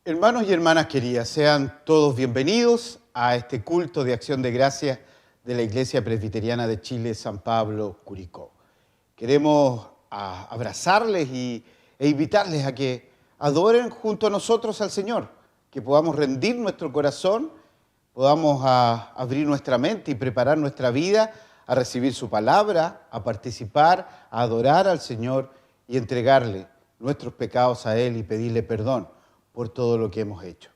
Hermanos y hermanas queridas, sean todos bienvenidos a este culto de acción de gracias de la Iglesia Presbiteriana de Chile, San Pablo, Curicó. Queremos abrazarles e invitarles a que adoren junto a nosotros al Señor, que podamos rendir nuestro corazón, podamos abrir nuestra mente y preparar nuestra vida a recibir su palabra, a participar, a adorar al Señor y entregarle nuestros pecados a Él y pedirle perdón por todo lo que hemos hecho.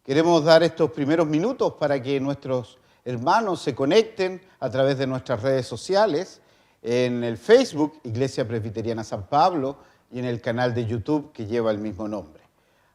Queremos dar estos primeros minutos para que nuestros hermanos se conecten a través de nuestras redes sociales, en el Facebook, Iglesia Presbiteriana San Pablo, y en el canal de YouTube que lleva el mismo nombre.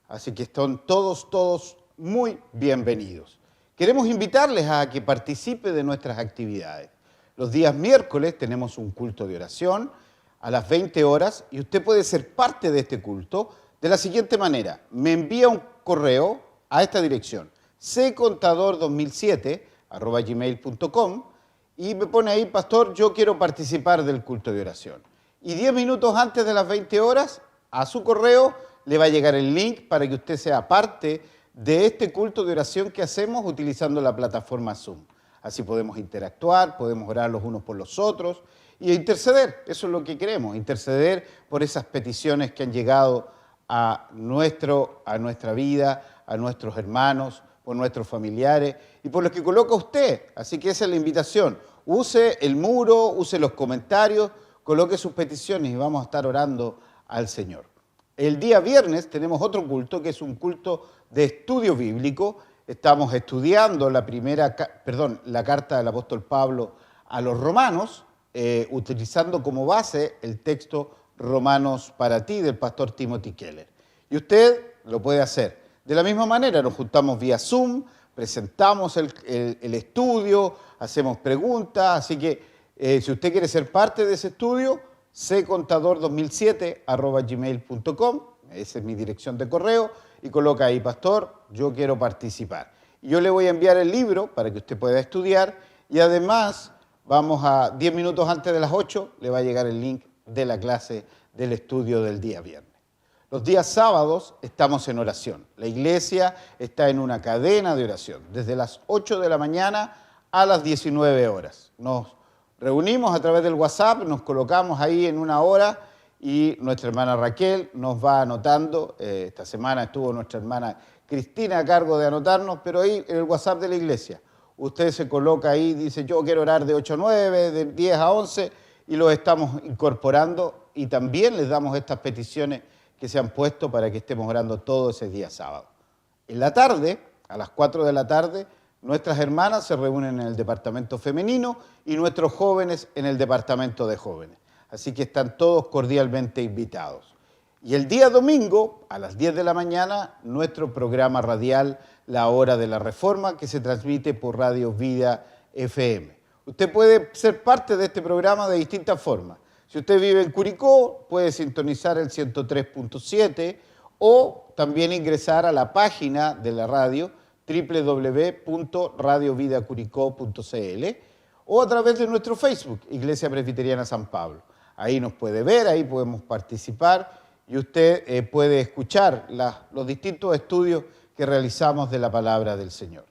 Así que están todos muy bienvenidos. Queremos invitarles a que participen de nuestras actividades. Los días miércoles tenemos un culto de oración a las 20 horas y usted puede ser parte de este culto de la siguiente manera: me envía un correo a esta dirección, ccontador2007@gmail.com, y me pone ahí: pastor, yo quiero participar del culto de oración. Y 10 minutos antes de las 20 horas, a su correo le va a llegar el link para que usted sea parte de este culto de oración que hacemos utilizando la plataforma Zoom. Así podemos interactuar, podemos orar los unos por los otros y interceder. Eso es lo que queremos, interceder por esas peticiones que han llegado a nuestra vida, a nuestros hermanos, por nuestros familiares y por los que coloca usted. Así que esa es la invitación. Use el muro, use los comentarios, coloque sus peticiones y vamos a estar orando al Señor. El día viernes tenemos otro culto que es un culto de estudio bíblico. Estamos estudiando la carta del apóstol Pablo a los romanos, utilizando como base el texto Romanos para ti, del pastor Timothy Keller. Y usted lo puede hacer. De la misma manera, nos juntamos vía Zoom, presentamos el estudio, hacemos preguntas, así que si usted quiere ser parte de ese estudio, ccontador2007@gmail.com, esa es mi dirección de correo, y coloca ahí: pastor, yo quiero participar. Y yo le voy a enviar el libro para que usted pueda estudiar, y además, 10 minutos antes de las 8, le va a llegar el link de la clase del estudio del día viernes. Los días sábados estamos en oración. La iglesia está en una cadena de oración, desde las 8 de la mañana a las 19 horas. Nos reunimos a través del WhatsApp, nos colocamos ahí en una hora y nuestra hermana Raquel nos va anotando. Esta semana estuvo nuestra hermana Cristina a cargo de anotarnos, pero ahí en el WhatsApp de la iglesia, usted se coloca ahí, dice: yo quiero orar de 8 a 9, de 10 a 11, y los estamos incorporando y también les damos estas peticiones que se han puesto para que estemos orando todo ese día sábado. En la tarde, a las 4 de la tarde, nuestras hermanas se reúnen en el departamento femenino y nuestros jóvenes en el departamento de jóvenes. Así que están todos cordialmente invitados. Y el día domingo, a las 10 de la mañana, nuestro programa radial La Hora de la Reforma, que se transmite por Radio Vida FM. Usted puede ser parte de este programa de distintas formas. Si usted vive en Curicó, puede sintonizar el 103.7 o también ingresar a la página de la radio www.radiovidacuricó.cl o a través de nuestro Facebook, Iglesia Presbiteriana San Pablo. Ahí nos puede ver, ahí podemos participar y usted puede escuchar los distintos estudios que realizamos de la palabra del Señor.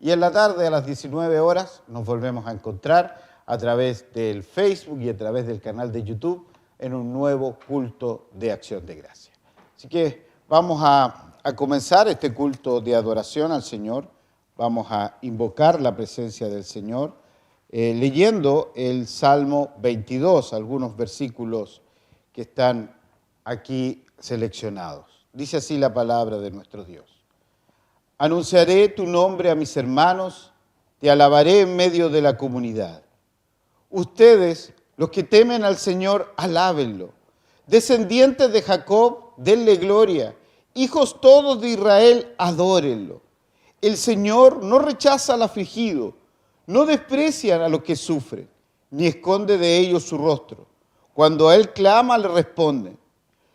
Y en la tarde, a las 19 horas, nos volvemos a encontrar a través del Facebook y a través del canal de YouTube en un nuevo culto de acción de gracias. Así que vamos a comenzar este culto de adoración al Señor. Vamos a invocar la presencia del Señor leyendo el Salmo 22, algunos versículos que están aquí seleccionados. Dice así la palabra de nuestro Dios: anunciaré tu nombre a mis hermanos, te alabaré en medio de la comunidad. Ustedes, los que temen al Señor, alábenlo. Descendientes de Jacob, denle gloria. Hijos todos de Israel, adórenlo. El Señor no rechaza al afligido, no desprecia a los que sufren, ni esconde de ellos su rostro. Cuando a Él clama, le responden.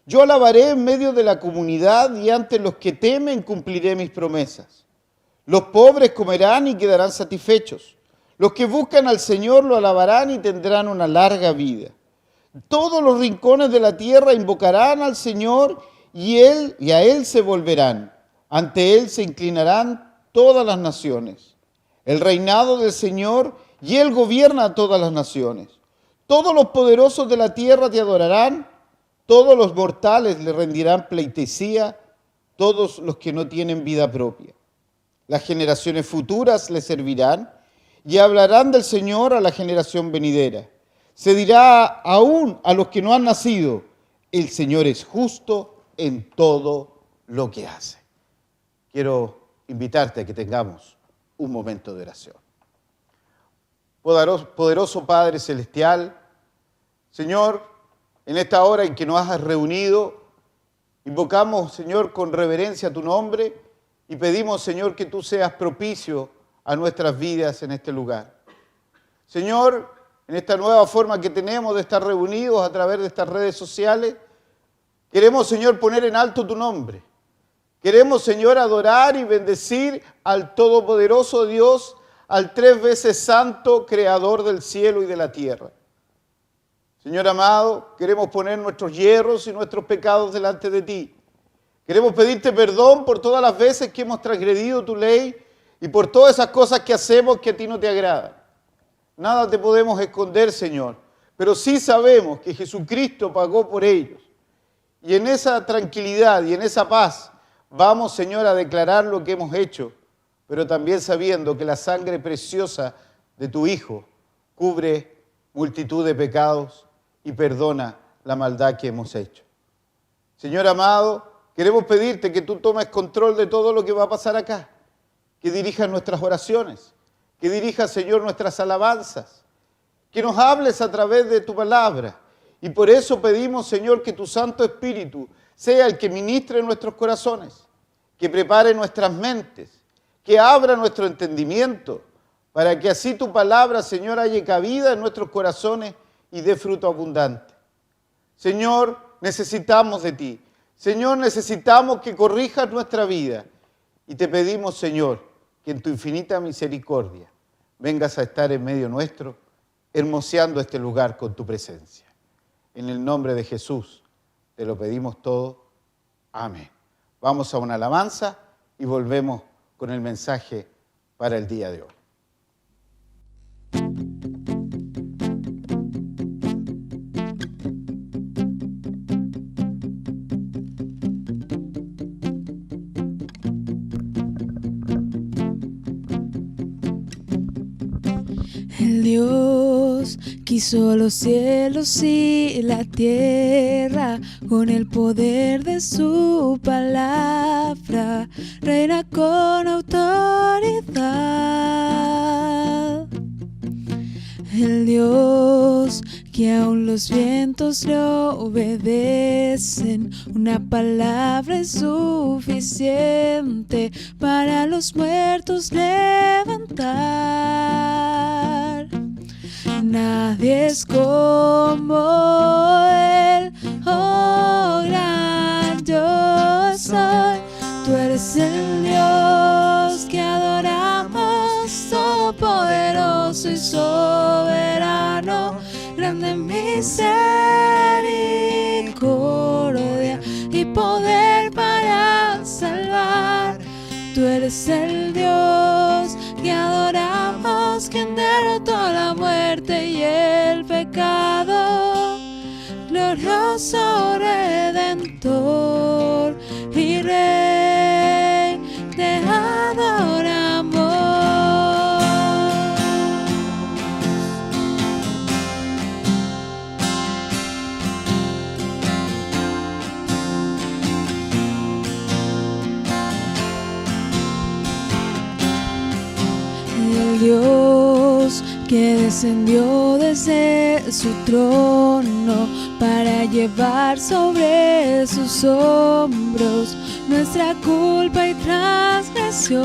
Yo alabaré en medio de la comunidad y ante los que temen cumpliré mis promesas. Los pobres comerán y quedarán satisfechos. Los que buscan al Señor lo alabarán y tendrán una larga vida. Todos los rincones de la tierra invocarán al Señor y a Él se volverán. Ante él se inclinarán todas las naciones. El reinado del Señor, y él gobierna a todas las naciones. Todos los poderosos de la tierra te adorarán, todos los mortales le rendirán pleitesía, todos los que no tienen vida propia. Las generaciones futuras le servirán y hablarán del Señor a la generación venidera. Se dirá aún a los que no han nacido, el Señor es justo en todo lo que hace. Quiero invitarte a que tengamos un momento de oración. Poderoso Padre Celestial, Señor, en esta hora en que nos has reunido, invocamos, Señor, con reverencia tu nombre y pedimos, Señor, que tú seas propicio a nuestras vidas en este lugar. Señor, en esta nueva forma que tenemos de estar reunidos a través de estas redes sociales, queremos, Señor, poner en alto tu nombre. Queremos, Señor, adorar y bendecir al Todopoderoso Dios, al 3 veces santo, Creador del cielo y de la tierra. Señor amado, queremos poner nuestros yerros y nuestros pecados delante de ti. Queremos pedirte perdón por todas las veces que hemos transgredido tu ley y por todas esas cosas que hacemos que a ti no te agradan. Nada te podemos esconder, Señor, pero sí sabemos que Jesucristo pagó por ellos. Y en esa tranquilidad y en esa paz vamos, Señor, a declarar lo que hemos hecho, pero también sabiendo que la sangre preciosa de tu Hijo cubre multitud de pecados y perdona la maldad que hemos hecho. Señor amado, queremos pedirte que tú tomes control de todo lo que va a pasar acá, que dirijas nuestras oraciones, que dirijas, Señor, nuestras alabanzas, que nos hables a través de tu palabra. Y por eso pedimos, Señor, que tu Santo Espíritu sea el que ministre en nuestros corazones, que prepare nuestras mentes, que abra nuestro entendimiento, para que así tu palabra, Señor, haya cabida en nuestros corazones y dé fruto abundante. Señor, necesitamos de ti. Señor, necesitamos que corrijas nuestra vida. Y te pedimos, Señor, que en tu infinita misericordia vengas a estar en medio nuestro, hermoseando este lugar con tu presencia. En el nombre de Jesús te lo pedimos todo. Amén. Vamos a una alabanza y volvemos con el mensaje para el día de hoy. El Dios que hizo los cielos y la tierra con el poder de su palabra, reina con autoridad. El Dios que aún los vientos le obedecen, una palabra es suficiente para los muertos levantar. Nadie es como Él, oh gran yo soy. Tú eres el Dios que adoramos, todopoderoso y soberano, grande misericordia y poder para salvar. Tú eres el Dios que adoramos, quien derrotó la muerte y el pecado, glorioso Redentor y Rey, te adoramos. El Dios que descendió desde su trono para llevar sobre sus hombros nuestra culpa y transgresión.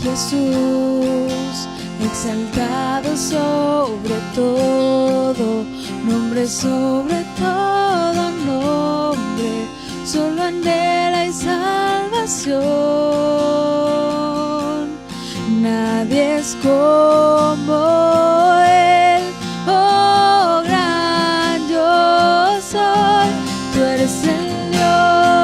Jesús, exaltado sobre todo, nombre sobre todo nombre, solo anhela y salvación. Nadie es como Él, oh gran yo soy. Tú eres el Dios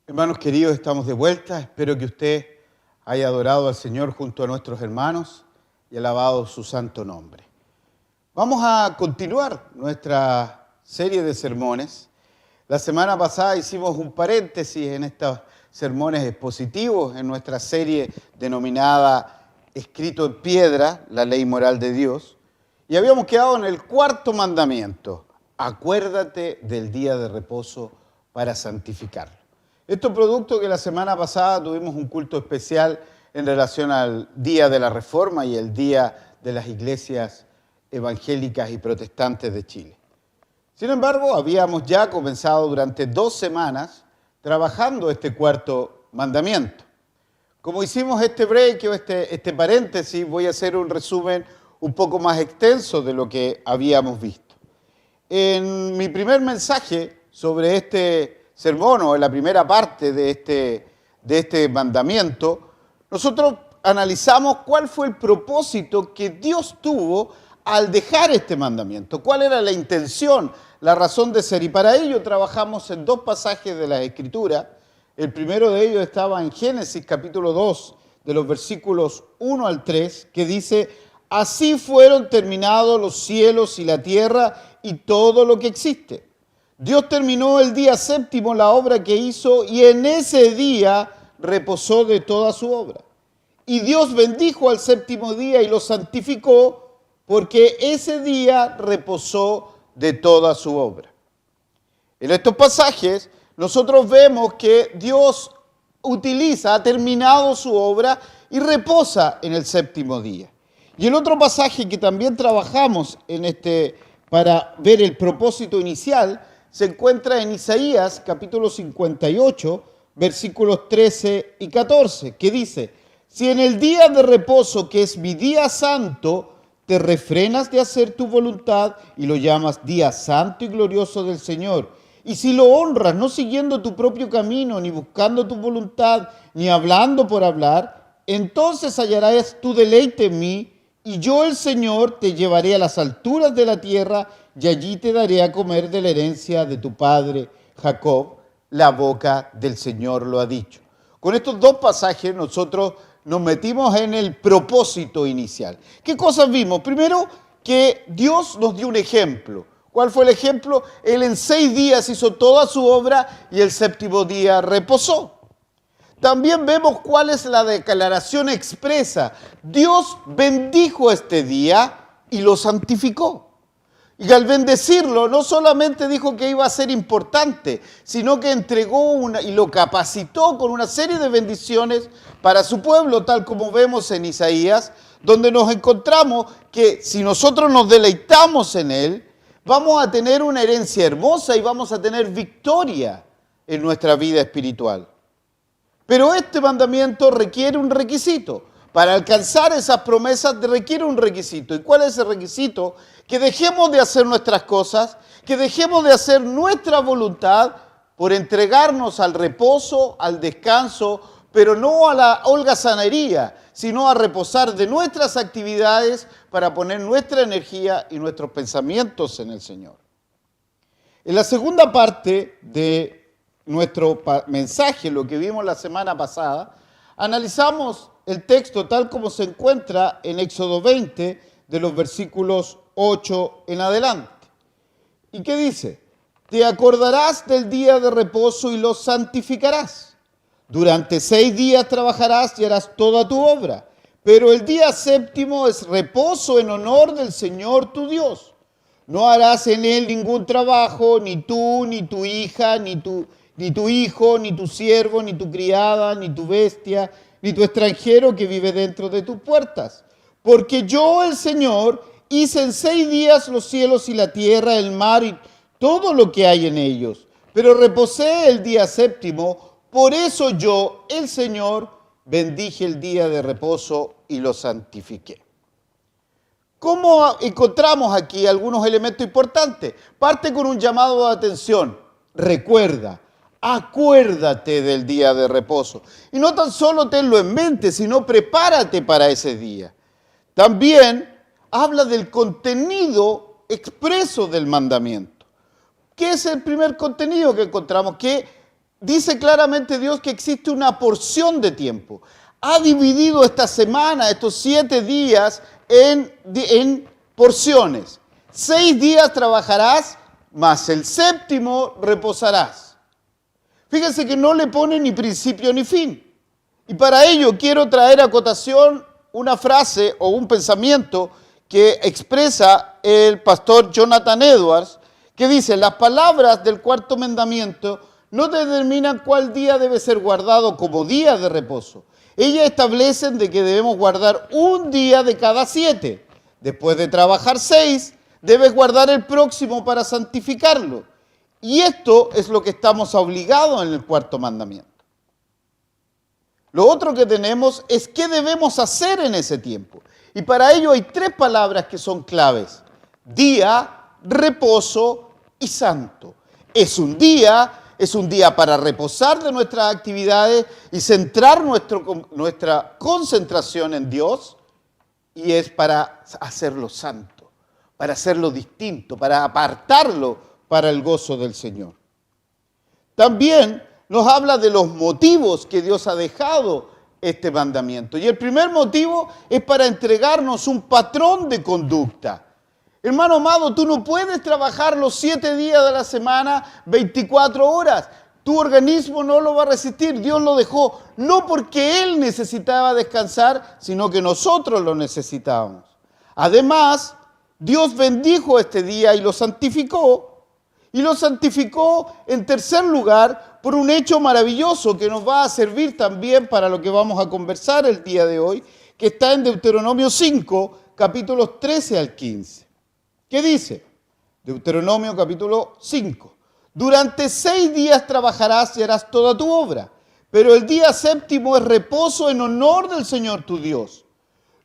Hermanos queridos, estamos de vuelta. Espero que usted haya adorado al Señor junto a nuestros hermanos y alabado su santo nombre. Vamos a continuar nuestra serie de sermones. La semana pasada hicimos un paréntesis en estos sermones expositivos en nuestra serie denominada Escrito en Piedra, la ley moral de Dios. Y habíamos quedado en el cuarto mandamiento: acuérdate del día de reposo para santificarlo. Esto es producto que la semana pasada tuvimos un culto especial en relación al Día de la Reforma y el Día de las Iglesias Evangélicas y Protestantes de Chile. Sin embargo, habíamos ya comenzado durante 2 semanas trabajando este cuarto mandamiento. Como hicimos este break o este paréntesis, voy a hacer un resumen un poco más extenso de lo que habíamos visto. En mi primer mensaje sobre este sermón, o en la primera parte de este mandamiento, nosotros analizamos cuál fue el propósito que Dios tuvo al dejar este mandamiento, cuál era la intención, la razón de ser. Y para ello trabajamos en 2 pasajes de la Escritura. El primero de ellos estaba en Génesis capítulo 2, de los versículos 1 al 3, que dice: así fueron terminados los cielos y la tierra y todo lo que existe. Dios terminó el día séptimo la obra que hizo y en ese día reposó de toda su obra. Y Dios bendijo al séptimo día y lo santificó, porque ese día reposó de toda su obra. En estos pasajes nosotros vemos que Dios ha terminado su obra y reposa en el séptimo día. Y el otro pasaje que también trabajamos para ver el propósito inicial se encuentra en Isaías capítulo 58, versículos 13 y 14, que dice: si en el día de reposo, que es mi día santo, te refrenas de hacer tu voluntad y lo llamas día santo y glorioso del Señor, y si lo honras, no siguiendo tu propio camino, ni buscando tu voluntad, ni hablando por hablar, entonces hallarás tu deleite en mí, y yo, el Señor, te llevaré a las alturas de la tierra, y allí te daré a comer de la herencia de tu padre Jacob. La boca del Señor lo ha dicho. Con estos 2 pasajes nosotros nos metimos en el propósito inicial. ¿Qué cosas vimos? Primero, que Dios nos dio un ejemplo. ¿Cuál fue el ejemplo? Él en 6 días hizo toda su obra y el séptimo día reposó. También vemos cuál es la declaración expresa. Dios bendijo este día y lo santificó. Y al bendecirlo, no solamente dijo que iba a ser importante, sino que entregó y lo capacitó con una serie de bendiciones para su pueblo, tal como vemos en Isaías, donde nos encontramos que si nosotros nos deleitamos en Él, vamos a tener una herencia hermosa y vamos a tener victoria en nuestra vida espiritual. Pero este mandamiento requiere un requisito. Para alcanzar esas promesas requiere un requisito. ¿Y cuál es ese requisito? Que dejemos de hacer nuestras cosas, que dejemos de hacer nuestra voluntad por entregarnos al reposo, al descanso, pero no a la holgazanería, sino a reposar de nuestras actividades para poner nuestra energía y nuestros pensamientos en el Señor. En la segunda parte de nuestro mensaje, lo que vimos la semana pasada, analizamos el texto tal como se encuentra en Éxodo 20, de los versículos 8 en adelante. ¿Y qué dice? Te acordarás del día de reposo y lo santificarás. Durante 6 días trabajarás y harás toda tu obra, pero el día séptimo es reposo en honor del Señor tu Dios. No harás en él ningún trabajo, ni tú, ni tu hija, ni tu hijo, ni tu siervo, ni tu criada, ni tu bestia, ni tu extranjero que vive dentro de tus puertas. Porque yo, el Señor, hice en 6 días los cielos y la tierra, el mar y todo lo que hay en ellos. Pero reposé el día séptimo, por eso yo, el Señor, bendije el día de reposo y lo santifiqué. ¿Cómo encontramos aquí algunos elementos importantes? Parte con un llamado de atención. Recuerda, acuérdate del día de reposo. Y no tan solo tenlo en mente, sino prepárate para ese día. También habla del contenido expreso del mandamiento. ¿Qué es el primer contenido que encontramos? Que dice claramente Dios que existe una porción de tiempo. Ha dividido esta semana, estos 7 días, en porciones. 6 días trabajarás, mas el séptimo reposarás. Fíjense que no le pone ni principio ni fin. Y para ello quiero traer a cotación una frase o un pensamiento que expresa el pastor Jonathan Edwards, que dice: las palabras del cuarto mandamiento no determinan cuál día debe ser guardado como día de reposo. Ellas establecen de que debemos guardar un día de cada 7. Después de trabajar 6, debes guardar el próximo para santificarlo. Y esto es lo que estamos obligados en el cuarto mandamiento. Lo otro que tenemos es qué debemos hacer en ese tiempo. Y para ello hay 3 palabras que son claves: día, reposo y santo. Es un día para reposar de nuestras actividades y centrar nuestra concentración en Dios, y es para hacerlo santo, para hacerlo distinto, para apartarlo para el gozo del Señor. También nos habla de los motivos que Dios ha dejado este mandamiento. Y el primer motivo es para entregarnos un patrón de conducta. Hermano amado, tú no puedes trabajar los 7 días de la semana 24 horas. Tu organismo no lo va a resistir. Dios lo dejó no porque Él necesitaba descansar, sino que nosotros lo necesitábamos. Además, Dios bendijo este día y lo santificó. Y lo santificó en tercer lugar por un hecho maravilloso que nos va a servir también para lo que vamos a conversar el día de hoy, que está en Deuteronomio 5, capítulos 13 al 15. ¿Qué dice? Deuteronomio capítulo 5. Durante 6 días trabajarás y harás toda tu obra, pero el día séptimo es reposo en honor del Señor tu Dios.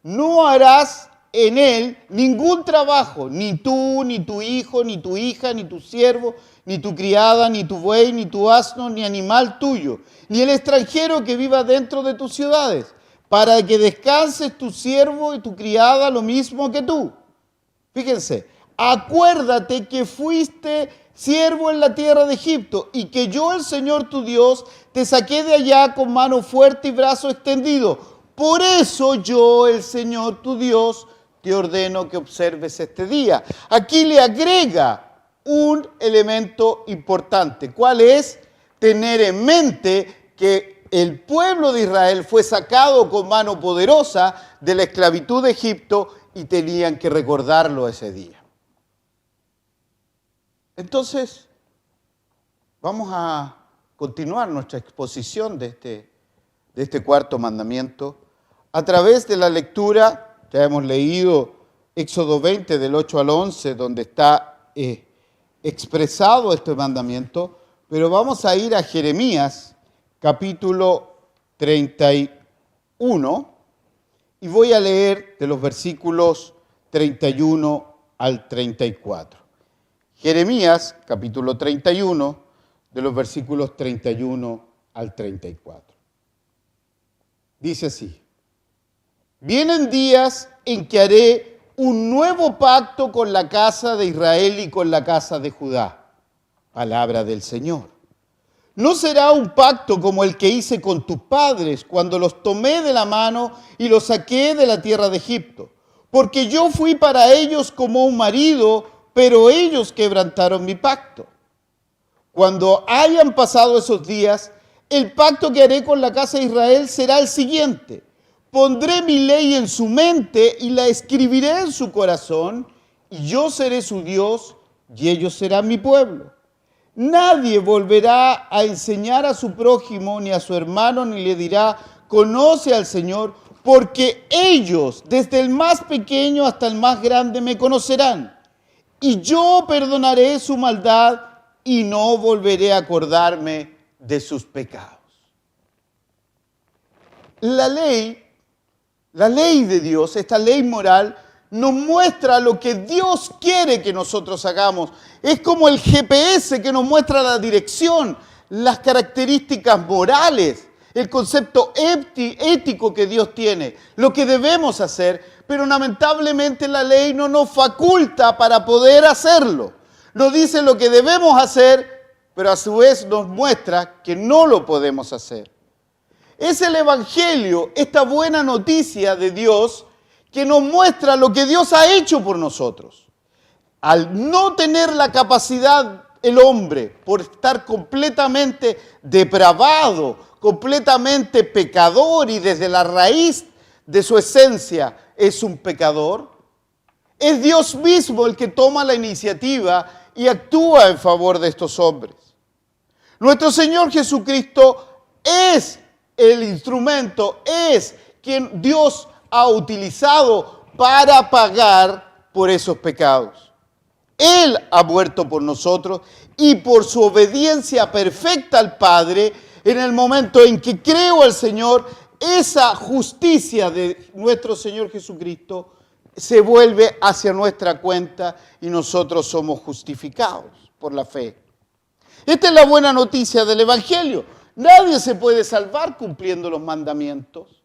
No harás en él ningún trabajo, ni tú, ni tu hijo, ni tu hija, ni tu siervo, ni tu criada, ni tu buey, ni tu asno, ni animal tuyo, ni el extranjero que viva dentro de tus ciudades, para que descanses tu siervo y tu criada lo mismo que tú. Fíjense, acuérdate que fuiste siervo en la tierra de Egipto y que yo, el Señor tu Dios, te saqué de allá con mano fuerte y brazo extendido. Por eso yo, el Señor tu Dios, te ordeno que observes este día. Aquí le agrega un elemento importante. ¿Cuál es? Tener en mente que el pueblo de Israel fue sacado con mano poderosa de la esclavitud de Egipto y tenían que recordarlo ese día. Entonces, vamos a continuar nuestra exposición de este cuarto mandamiento a través de la lectura. Ya hemos leído Éxodo 20 del 8 al 11, donde está expresado este mandamiento, pero vamos a ir a Jeremías capítulo 31 y voy a leer de los versículos 31 al 34. Jeremías capítulo 31 de los versículos 31 al 34. Dice así: vienen días en que haré un nuevo pacto con la casa de Israel y con la casa de Judá. Palabra del Señor. No será un pacto como el que hice con tus padres cuando los tomé de la mano y los saqué de la tierra de Egipto. Porque yo fui para ellos como un marido, pero ellos quebrantaron mi pacto. Cuando hayan pasado esos días, el pacto que haré con la casa de Israel será el siguiente: pondré mi ley en su mente y la escribiré en su corazón, y yo seré su Dios y ellos serán mi pueblo. Nadie volverá a enseñar a su prójimo ni a su hermano, ni le dirá: conoce al Señor, porque ellos, desde el más pequeño hasta el más grande, me conocerán. Y yo perdonaré su maldad y no volveré a acordarme de sus pecados. La ley de Dios, esta ley moral, nos muestra lo que Dios quiere que nosotros hagamos. Es como el GPS que nos muestra la dirección, las características morales, el concepto ético que Dios tiene, lo que debemos hacer, pero lamentablemente la ley no nos faculta para poder hacerlo. Nos dice lo que debemos hacer, pero a su vez nos muestra que no lo podemos hacer. Es el Evangelio, esta buena noticia de Dios, que nos muestra lo que Dios ha hecho por nosotros. Al no tener la capacidad el hombre, por estar completamente depravado, completamente pecador y desde la raíz de su esencia es un pecador, es Dios mismo el que toma la iniciativa y actúa en favor de estos hombres. Nuestro Señor Jesucristo es el instrumento, es quien Dios ha utilizado para pagar por esos pecados. Él ha muerto por nosotros y por su obediencia perfecta al Padre, en el momento en que creo al Señor, esa justicia de nuestro Señor Jesucristo se vuelve hacia nuestra cuenta y nosotros somos justificados por la fe. Esta es la buena noticia del Evangelio. Nadie se puede salvar cumpliendo los mandamientos.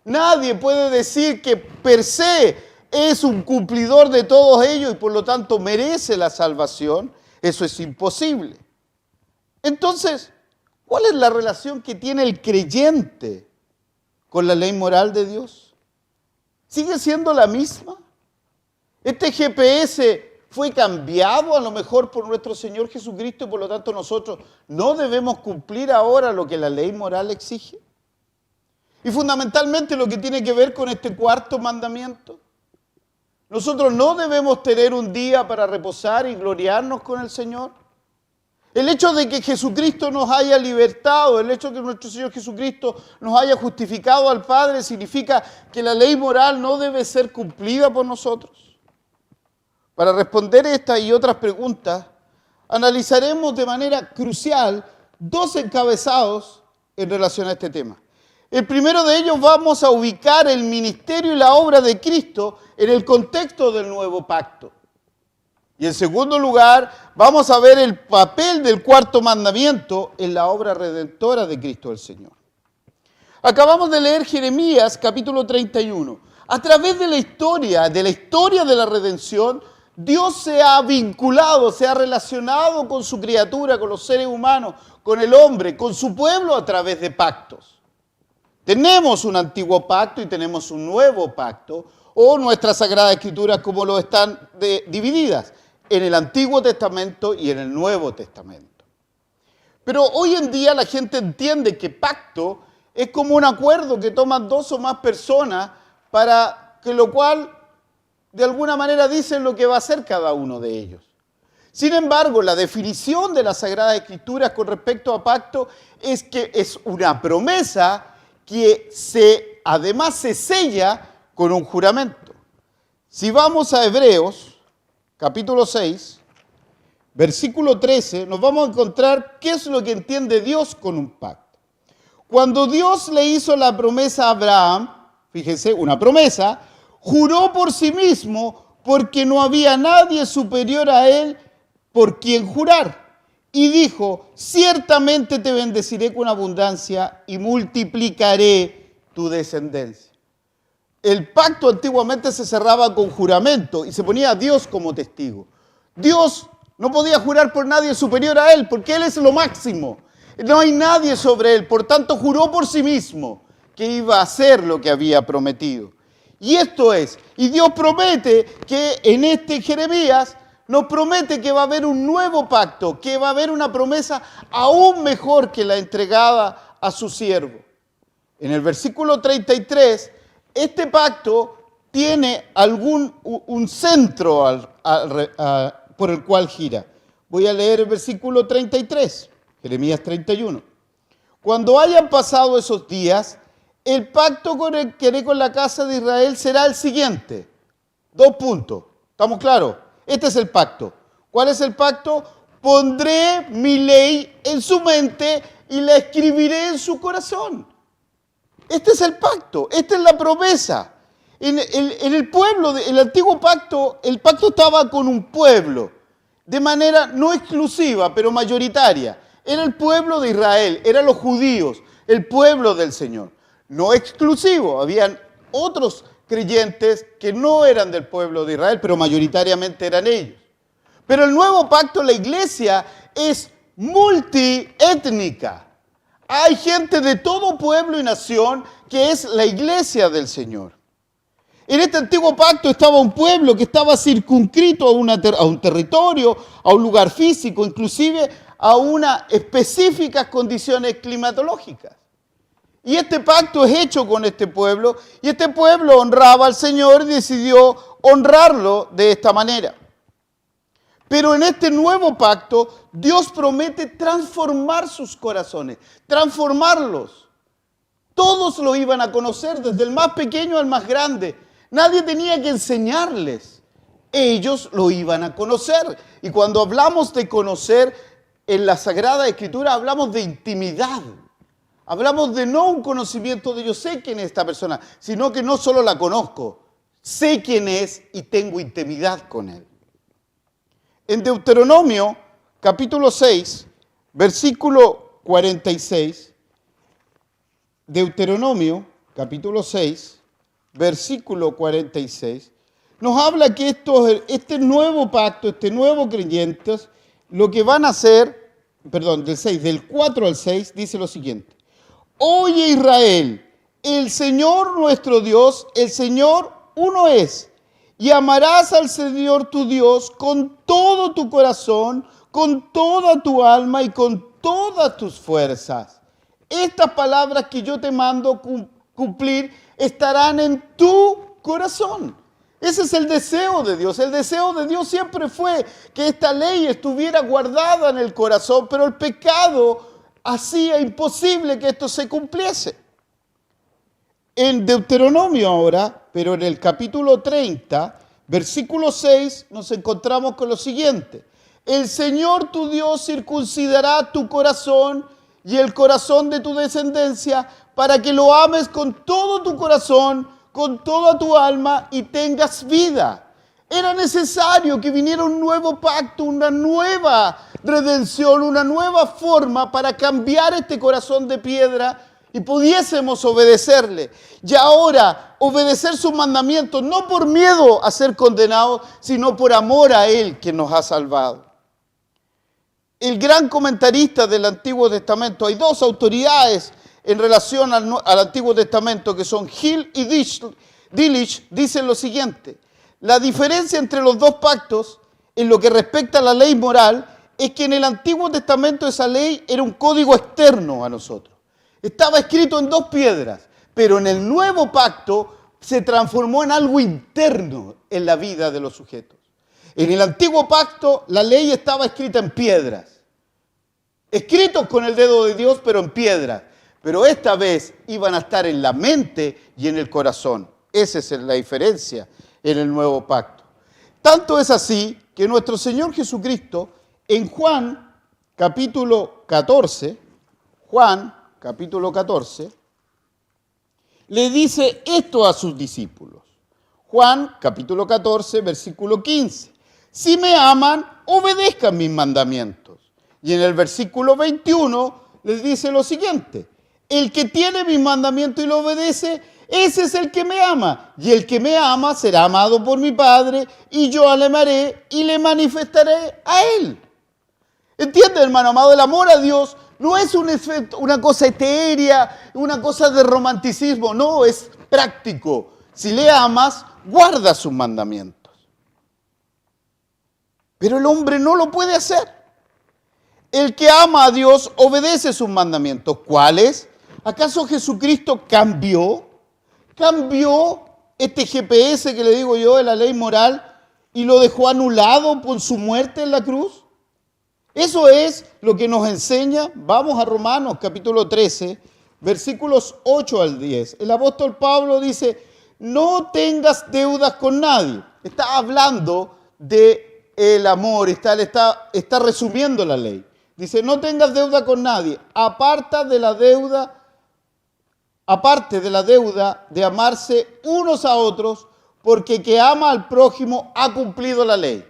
Nadie puede decir que per se es un cumplidor de todos ellos y por lo tanto merece la salvación. Eso es imposible. Entonces, ¿cuál es la relación que tiene el creyente con la ley moral de Dios? ¿Sigue siendo la misma? Este GPS fue cambiado a lo mejor por nuestro Señor Jesucristo y por lo tanto nosotros no debemos cumplir ahora lo que la ley moral exige. Y fundamentalmente lo que tiene que ver con este cuarto mandamiento. Nosotros no debemos tener un día para reposar y gloriarnos con el Señor. El hecho de que Jesucristo nos haya libertado, el hecho de que nuestro Señor Jesucristo nos haya justificado al Padre, significa que la ley moral no debe ser cumplida por nosotros. Para responder esta y otras preguntas, analizaremos de manera crucial dos encabezados en relación a este tema. El primero de ellos vamos a ubicar el ministerio y la obra de Cristo en el contexto del nuevo pacto. Y en segundo lugar, vamos a ver el papel del cuarto mandamiento en la obra redentora de Cristo el Señor. Acabamos de leer Jeremías capítulo 31. A través de la historia de la redención, Dios se ha vinculado, se ha relacionado con su criatura, con los seres humanos, con el hombre, con su pueblo a través de pactos. Tenemos un antiguo pacto y tenemos un nuevo pacto, o nuestras Sagradas Escrituras como lo están divididas, en el Antiguo Testamento y en el Nuevo Testamento. Pero hoy en día la gente entiende que pacto es como un acuerdo que toman dos o más personas para que lo cual de alguna manera dicen lo que va a hacer cada uno de ellos. Sin embargo, la definición de las Sagradas Escrituras con respecto a pacto es que es una promesa que además se sella con un juramento. Si vamos a Hebreos, capítulo 6, versículo 13, nos vamos a encontrar qué es lo que entiende Dios con un pacto. Cuando Dios le hizo la promesa a Abraham, fíjense, una promesa, juró por sí mismo porque no había nadie superior a él por quien jurar. Y dijo, ciertamente te bendeciré con abundancia y multiplicaré tu descendencia. El pacto antiguamente se cerraba con juramento y se ponía a Dios como testigo. Dios no podía jurar por nadie superior a él porque él es lo máximo. No hay nadie sobre él, por tanto juró por sí mismo que iba a hacer lo que había prometido. Y esto es, y Dios promete que en este Jeremías nos promete que va a haber un nuevo pacto, que va a haber una promesa aún mejor que la entregada a su siervo. En el versículo 33, este pacto tiene un centro por el cual gira. Voy a leer el versículo 33, Jeremías 31. Cuando hayan pasado esos días, el pacto que haré con la casa de Israel será el siguiente. 2 puntos. ¿Estamos claros? Este es el pacto. ¿Cuál es el pacto? Pondré mi ley en su mente y la escribiré en su corazón. Este es el pacto, esta es la promesa. En el pueblo, el antiguo pacto, el pacto estaba con un pueblo, de manera no exclusiva, pero mayoritaria. Era el pueblo de Israel, eran los judíos, el pueblo del Señor. No exclusivo, habían otros creyentes que no eran del pueblo de Israel, pero mayoritariamente eran ellos. Pero el nuevo pacto, la iglesia, es multiétnica. Hay gente de todo pueblo y nación que es la iglesia del Señor. En este antiguo pacto estaba un pueblo que estaba circunscrito a un territorio, a un lugar físico, inclusive a unas específicas condiciones climatológicas. Y este pacto es hecho con este pueblo, y este pueblo honraba al Señor y decidió honrarlo de esta manera. Pero en este nuevo pacto, Dios promete transformar sus corazones, transformarlos. Todos lo iban a conocer, desde el más pequeño al más grande. Nadie tenía que enseñarles. Ellos lo iban a conocer. Y cuando hablamos de conocer, en la Sagrada Escritura hablamos de intimidad. Hablamos de no un conocimiento de yo sé quién es esta persona, sino que no solo la conozco, sé quién es y tengo intimidad con él. En Deuteronomio, capítulo 6, versículo 46, Deuteronomio, capítulo 6, versículo 46, nos habla que este nuevo pacto, este nuevo creyentes, lo que van a hacer, del 4 al 6, dice lo siguiente. Oye Israel, el Señor nuestro Dios, el Señor uno es, y amarás al Señor tu Dios con todo tu corazón, con toda tu alma y con todas tus fuerzas. Estas palabras que yo te mando cumplir estarán en tu corazón. Ese es el deseo de Dios. El deseo de Dios siempre fue que esta ley estuviera guardada en el corazón, pero el pecado hacía imposible que esto se cumpliese. En Deuteronomio ahora, pero en el capítulo 30, versículo 6, nos encontramos con lo siguiente. El Señor tu Dios circuncidará tu corazón y el corazón de tu descendencia para que lo ames con todo tu corazón, con toda tu alma y tengas vida. Era necesario que viniera un nuevo pacto, una nueva redención, una nueva forma para cambiar este corazón de piedra y pudiésemos obedecerle. Y ahora, obedecer sus mandamientos, no por miedo a ser condenados, sino por amor a Él que nos ha salvado. El gran comentarista del Antiguo Testamento, hay dos autoridades en relación al Antiguo Testamento que son Hill y Delitzsch, dicen lo siguiente. La diferencia entre los dos pactos en lo que respecta a la ley moral es que en el Antiguo Testamento esa ley era un código externo a nosotros. Estaba escrito en dos piedras, pero en el nuevo pacto se transformó en algo interno en la vida de los sujetos. En el antiguo pacto la ley estaba escrita en piedras, escritos con el dedo de Dios, pero en piedras. Pero esta vez iban a estar en la mente y en el corazón. Esa es la diferencia en el nuevo pacto. Tanto es así que nuestro Señor Jesucristo en Juan capítulo 14, le dice esto a sus discípulos. Juan capítulo 14, versículo 15. Si me aman, obedezcan mis mandamientos. Y en el versículo 21 les dice lo siguiente. El que tiene mis mandamientos y lo obedece, ese es el que me ama. Y el que me ama será amado por mi Padre, y yo le amaré y le manifestaré a Él. ¿Entiende, hermano amado? El amor a Dios no es una cosa etérea, una cosa de romanticismo. No, es práctico. Si le amas, guarda sus mandamientos. Pero el hombre no lo puede hacer. El que ama a Dios obedece sus mandamientos. ¿Cuáles? ¿Acaso Jesucristo cambió este GPS que le digo yo de la ley moral y lo dejó anulado por su muerte en la cruz? Eso es lo que nos enseña. Vamos a Romanos capítulo 13, versículos 8 al 10. El apóstol Pablo dice, no tengas deudas con nadie. Está hablando del amor, está resumiendo la ley. Dice, no tengas deuda con nadie, aparte de la deuda de amarse unos a otros, porque que ama al prójimo ha cumplido la ley.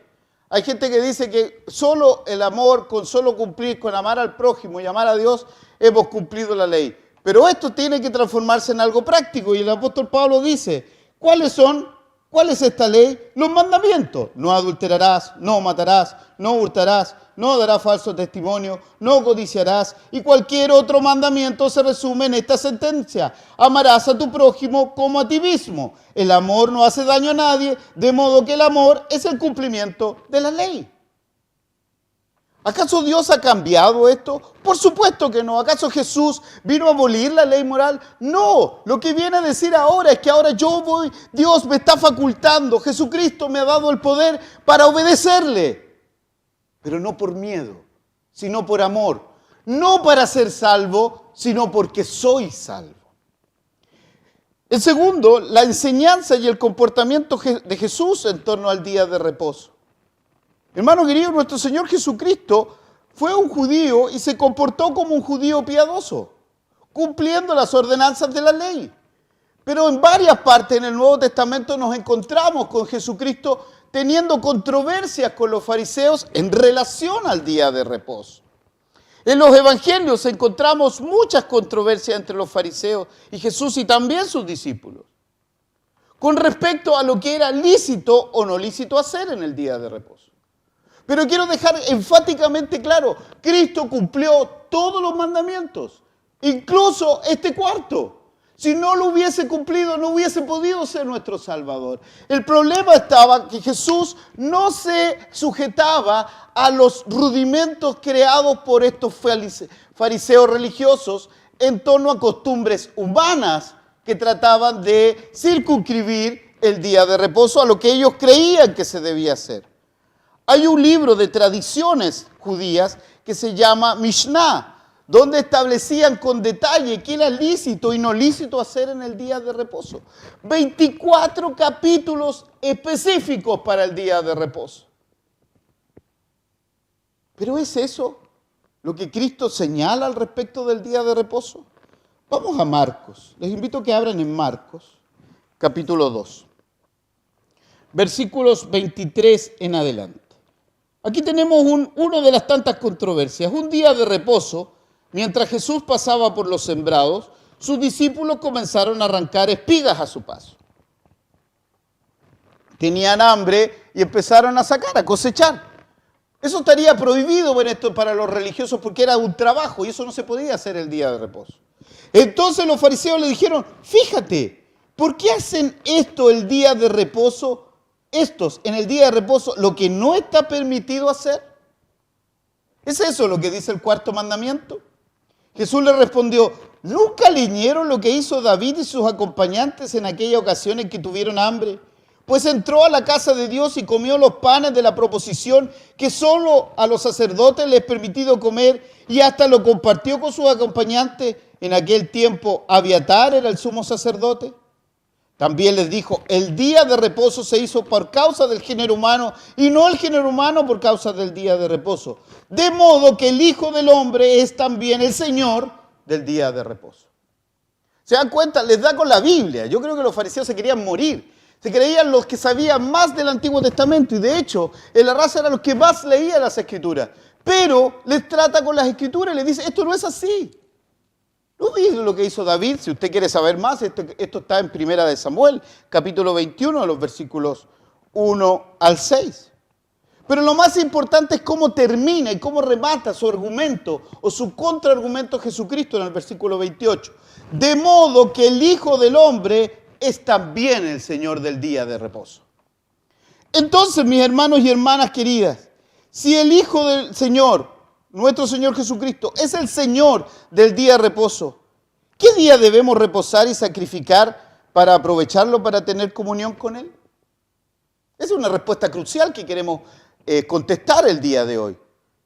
Hay gente que dice que solo el amor, con solo cumplir, con amar al prójimo y amar a Dios, hemos cumplido la ley. Pero esto tiene que transformarse en algo práctico, y el apóstol Pablo dice, ¿cuáles son ¿Cuál es esta ley? Los mandamientos. No adulterarás, no matarás, no hurtarás, no darás falso testimonio, no codiciarás. Y cualquier otro mandamiento se resume en esta sentencia. Amarás a tu prójimo como a ti mismo. El amor no hace daño a nadie, de modo que el amor es el cumplimiento de la ley. ¿Acaso Dios ha cambiado esto? Por supuesto que no. ¿Acaso Jesús vino a abolir la ley moral? No. Lo que viene a decir ahora es que ahora Dios me está facultando, Jesucristo me ha dado el poder para obedecerle. Pero no por miedo, sino por amor. No para ser salvo, sino porque soy salvo. El segundo, la enseñanza y el comportamiento de Jesús en torno al día de reposo. Hermano querido, nuestro Señor Jesucristo fue un judío y se comportó como un judío piadoso, cumpliendo las ordenanzas de la ley. Pero en varias partes en el Nuevo Testamento nos encontramos con Jesucristo teniendo controversias con los fariseos en relación al día de reposo. En los evangelios encontramos muchas controversias entre los fariseos y Jesús y también sus discípulos, con respecto a lo que era lícito o no lícito hacer en el día de reposo. Pero quiero dejar enfáticamente claro, Cristo cumplió todos los mandamientos, incluso este cuarto. Si no lo hubiese cumplido, no hubiese podido ser nuestro Salvador. El problema estaba que Jesús no se sujetaba a los rudimentos creados por estos fariseos religiosos en torno a costumbres humanas que trataban de circunscribir el día de reposo a lo que ellos creían que se debía hacer. Hay un libro de tradiciones judías que se llama Mishnah, donde establecían con detalle qué era lícito y no lícito hacer en el día de reposo. 24 capítulos específicos para el día de reposo. ¿Pero es eso lo que Cristo señala al respecto del día de reposo? Vamos a Marcos. Les invito a que abran en Marcos, capítulo 2, versículos 23 en adelante. Aquí tenemos una de las tantas controversias. Un día de reposo, mientras Jesús pasaba por los sembrados, sus discípulos comenzaron a arrancar espigas a su paso. Tenían hambre y empezaron a sacar, a cosechar. Eso estaría prohibido para los religiosos porque era un trabajo y eso no se podía hacer el día de reposo. Entonces los fariseos le dijeron, fíjate, ¿por qué hacen esto el día de reposo? Estos en el día de reposo, lo que no está permitido hacer. ¿Es eso lo que dice el cuarto mandamiento? Jesús le respondió, ¿nunca leyeron lo que hizo David y sus acompañantes en aquella ocasión en que tuvieron hambre? Pues entró a la casa de Dios y comió los panes de la proposición que solo a los sacerdotes les es permitido comer y hasta lo compartió con sus acompañantes. En aquel tiempo Abiatar era el sumo sacerdote. También les dijo, el día de reposo se hizo por causa del género humano y no el género humano por causa del día de reposo. De modo que el Hijo del Hombre es también el Señor del día de reposo. ¿Se dan cuenta? Les da con la Biblia. Yo creo que los fariseos se querían morir. Se creían los que sabían más del Antiguo Testamento y de hecho en la raza eran los que más leían las Escrituras. Pero les trata con las Escrituras y les dice, esto no es así. No dice lo que hizo David, si usted quiere saber más, esto está en Primera de Samuel, capítulo 21, los versículos 1 al 6. Pero lo más importante es cómo termina y cómo remata su argumento o su contraargumento Jesucristo en el versículo 28. De modo que el Hijo del Hombre es también el Señor del día de reposo. Entonces, mis hermanos y hermanas queridas, si el Hijo del Señor, nuestro Señor Jesucristo, es el Señor del día de reposo, ¿qué día debemos reposar y sacrificar para aprovecharlo para tener comunión con Él? Esa es una respuesta crucial que queremos contestar el día de hoy.